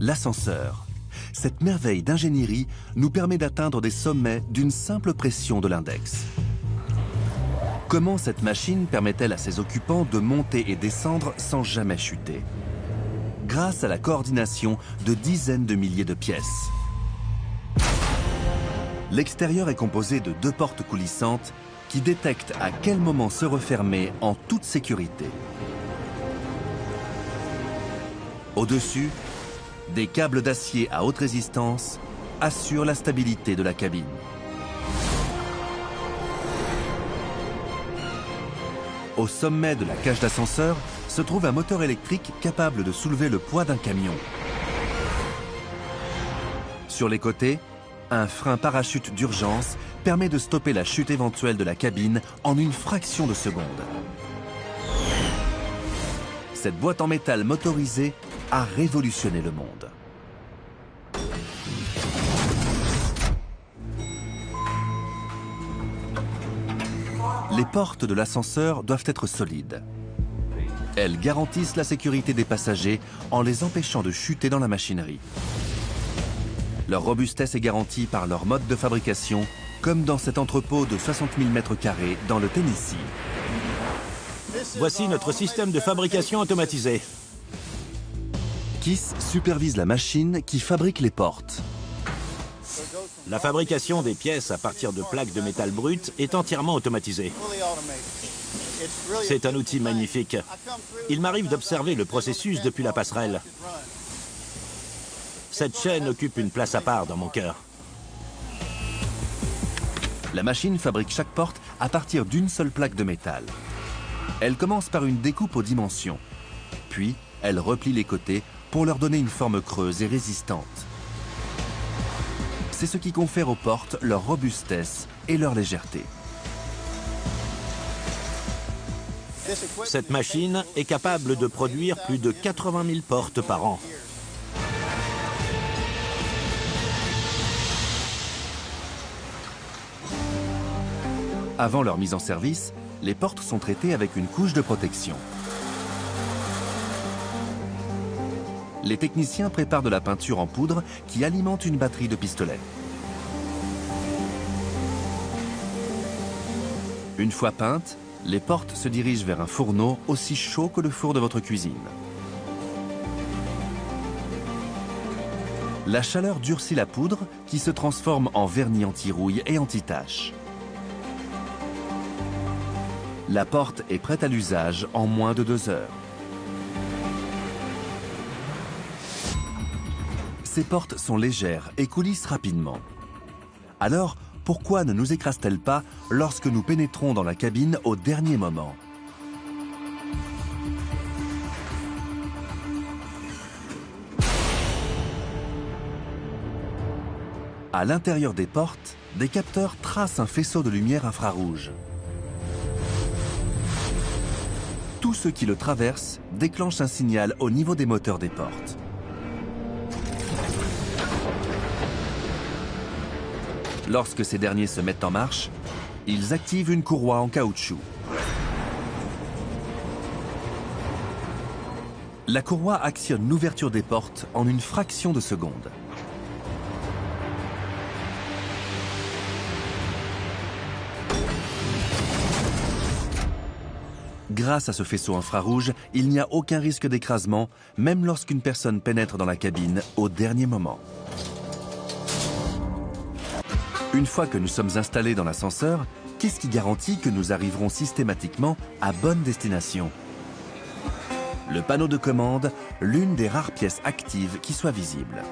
l'ascenseur. Cette merveille d'ingénierie nous permet d'atteindre des sommets d'une simple pression de l'index. Comment cette machine permet-elle à ses occupants de monter et descendre sans jamais chuter? Grâce à la coordination de dizaines de milliers de pièces. L'extérieur est composé de 2 portes coulissantes qui détectent à quel moment se refermer en toute sécurité. Au-dessus, des câbles d'acier à haute résistance assurent la stabilité de la cabine. Au sommet de la cage d'ascenseur se trouve un moteur électrique capable de soulever le poids d'un camion. Sur les côtés, un frein parachute d'urgence permet de stopper la chute éventuelle de la cabine en une fraction de seconde. Cette boîte en métal motorisée a révolutionné le monde. Les portes de l'ascenseur doivent être solides. Elles garantissent la sécurité des passagers en les empêchant de chuter dans la machinerie. Leur robustesse est garantie par leur mode de fabrication, comme dans cet entrepôt de 60 000 m² dans le Tennessee. Voici notre système de fabrication automatisé. Kiss supervise la machine qui fabrique les portes. La fabrication des pièces à partir de plaques de métal brut est entièrement automatisée. C'est un outil magnifique. Il m'arrive d'observer le processus depuis la passerelle. Cette chaîne occupe une place à part dans mon cœur. La machine fabrique chaque porte à partir d'une seule plaque de métal. Elle commence par une découpe aux dimensions. Puis, elle replie les côtés pour leur donner une forme creuse et résistante. C'est ce qui confère aux portes leur robustesse et leur légèreté. Cette machine est capable de produire plus de 80 000 portes par an. Avant leur mise en service, les portes sont traitées avec une couche de protection. Les techniciens préparent de la peinture en poudre qui alimente une batterie de pistolets. Une fois peintes, les portes se dirigent vers un fourneau aussi chaud que le four de votre cuisine. La chaleur durcit la poudre qui se transforme en vernis anti-rouille et anti-tache. La porte est prête à l'usage en moins de 2 heures. Ces portes sont légères et coulissent rapidement. Alors, pourquoi ne nous écrasent-elles pas lorsque nous pénétrons dans la cabine au dernier moment? À l'intérieur des portes, des capteurs tracent un faisceau de lumière infrarouge. Tout ce qui le traverse déclenche un signal au niveau des moteurs des portes. Lorsque ces derniers se mettent en marche, ils activent une courroie en caoutchouc. La courroie actionne l'ouverture des portes en une fraction de seconde. Grâce à ce faisceau infrarouge, il n'y a aucun risque d'écrasement, même lorsqu'une personne pénètre dans la cabine au dernier moment. Une fois que nous sommes installés dans l'ascenseur, qu'est-ce qui garantit que nous arriverons systématiquement à bonne destination? Le panneau de commande, l'une des rares pièces actives qui soit visible.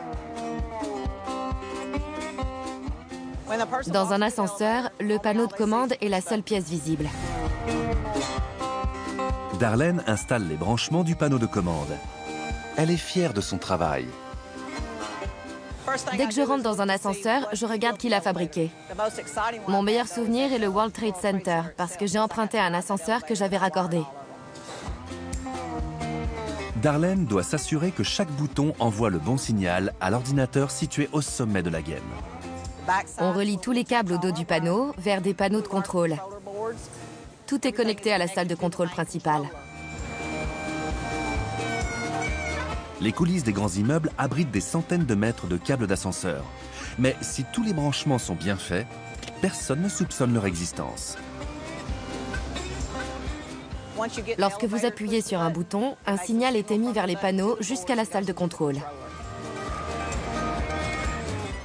Dans un ascenseur, le panneau de commande est la seule pièce visible. Darlene installe les branchements du panneau de commande. Elle est fière de son travail. Dès que je rentre dans un ascenseur, je regarde qui l'a fabriqué. Mon meilleur souvenir est le World Trade Center, parce que j'ai emprunté un ascenseur que j'avais raccordé. Darlene doit s'assurer que chaque bouton envoie le bon signal à l'ordinateur situé au sommet de la gaine. On relie tous les câbles au dos du panneau vers des panneaux de contrôle. Tout est connecté à la salle de contrôle principale. Les coulisses des grands immeubles abritent des centaines de mètres de câbles d'ascenseur. Mais si tous les branchements sont bien faits, personne ne soupçonne leur existence. Lorsque vous appuyez sur un bouton, un signal est émis vers les panneaux jusqu'à la salle de contrôle.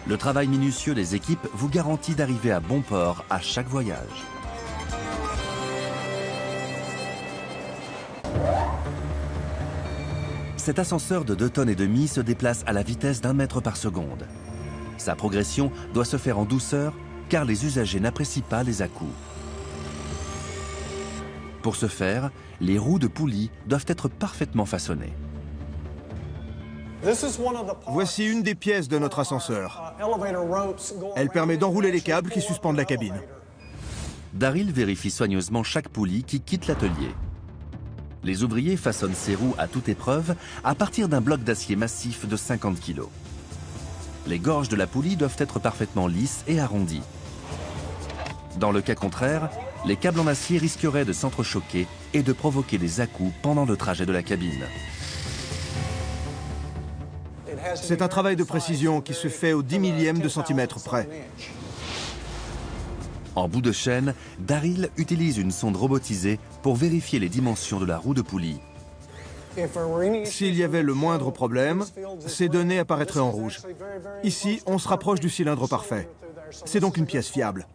Le travail minutieux des équipes vous garantit d'arriver à bon port à chaque voyage. Cet ascenseur de 2,5 tonnes se déplace à la vitesse d'1 mètre par seconde. Sa progression doit se faire en douceur car les usagers n'apprécient pas les à-coups. Pour ce faire, les roues de poulie doivent être parfaitement façonnées. Voici une des pièces de notre ascenseur. Elle permet d'enrouler les câbles qui suspendent la cabine. Daryl vérifie soigneusement chaque poulie qui quitte l'atelier. Les ouvriers façonnent ces roues à toute épreuve à partir d'un bloc d'acier massif de 50 kg. Les gorges de la poulie doivent être parfaitement lisses et arrondies. Dans le cas contraire, les câbles en acier risqueraient de s'entrechoquer et de provoquer des à-coups pendant le trajet de la cabine. C'est un travail de précision qui se fait au 10 millième de centimètre près. En bout de chaîne, Daryl utilise une sonde robotisée pour vérifier les dimensions de la roue de poulie. S'il y avait le moindre problème, ces données apparaîtraient en rouge. Ici, on se rapproche du cylindre parfait. C'est donc une pièce fiable.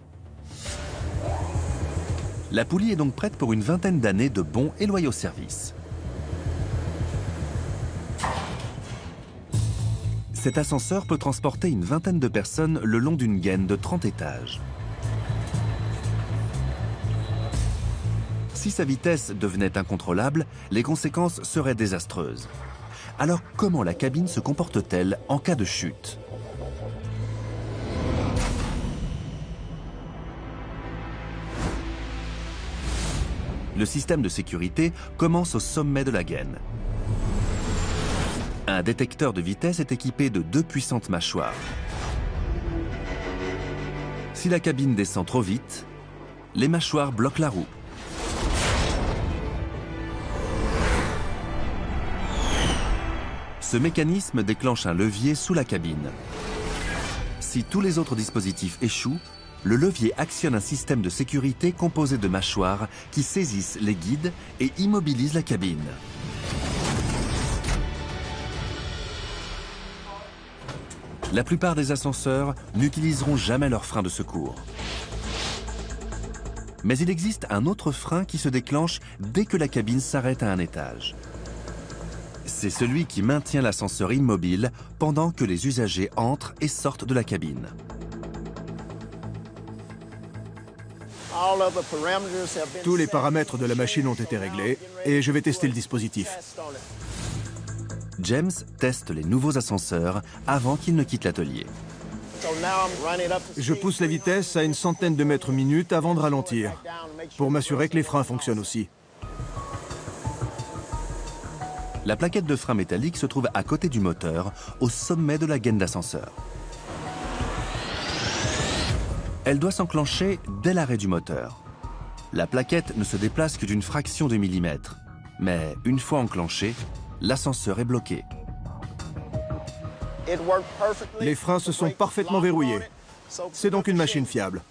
La poulie est donc prête pour une vingtaine d'années de bons et loyaux services. Cet ascenseur peut transporter une vingtaine de personnes le long d'une gaine de 30 étages. Si sa vitesse devenait incontrôlable, les conséquences seraient désastreuses. Alors comment la cabine se comporte-t-elle en cas de chute ? Le système de sécurité commence au sommet de la gaine. Un détecteur de vitesse est équipé de 2 puissantes mâchoires. Si la cabine descend trop vite, les mâchoires bloquent la roue. Ce mécanisme déclenche un levier sous la cabine. Si tous les autres dispositifs échouent, le levier actionne un système de sécurité composé de mâchoires qui saisissent les guides et immobilisent la cabine. La plupart des ascenseurs n'utiliseront jamais leur frein de secours. Mais il existe un autre frein qui se déclenche dès que la cabine s'arrête à un étage. C'est celui qui maintient l'ascenseur immobile pendant que les usagers entrent et sortent de la cabine. Tous les paramètres de la machine ont été réglés et je vais tester le dispositif. James teste les nouveaux ascenseurs avant qu'il ne quitte l'atelier. Je pousse la vitesse à une centaine de mètres minute avant de ralentir, pour m'assurer que les freins fonctionnent aussi. La plaquette de frein métallique se trouve à côté du moteur, au sommet de la gaine d'ascenseur. Elle doit s'enclencher dès l'arrêt du moteur. La plaquette ne se déplace que d'une fraction de millimètre. Mais une fois enclenchée, l'ascenseur est bloqué. Les freins se sont parfaitement verrouillés. C'est donc une machine fiable.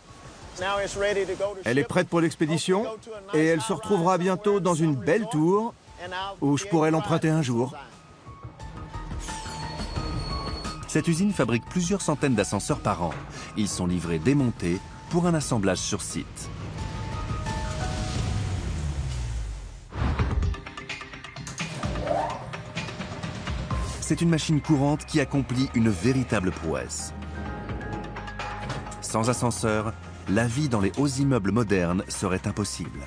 Elle est prête pour l'expédition et elle se retrouvera bientôt dans une belle tour où je pourrais l'emprunter un jour. Cette usine fabrique plusieurs centaines d'ascenseurs par an. Ils sont livrés démontés pour un assemblage sur site. C'est une machine courante qui accomplit une véritable prouesse. Sans ascenseur, la vie dans les hauts immeubles modernes serait impossible.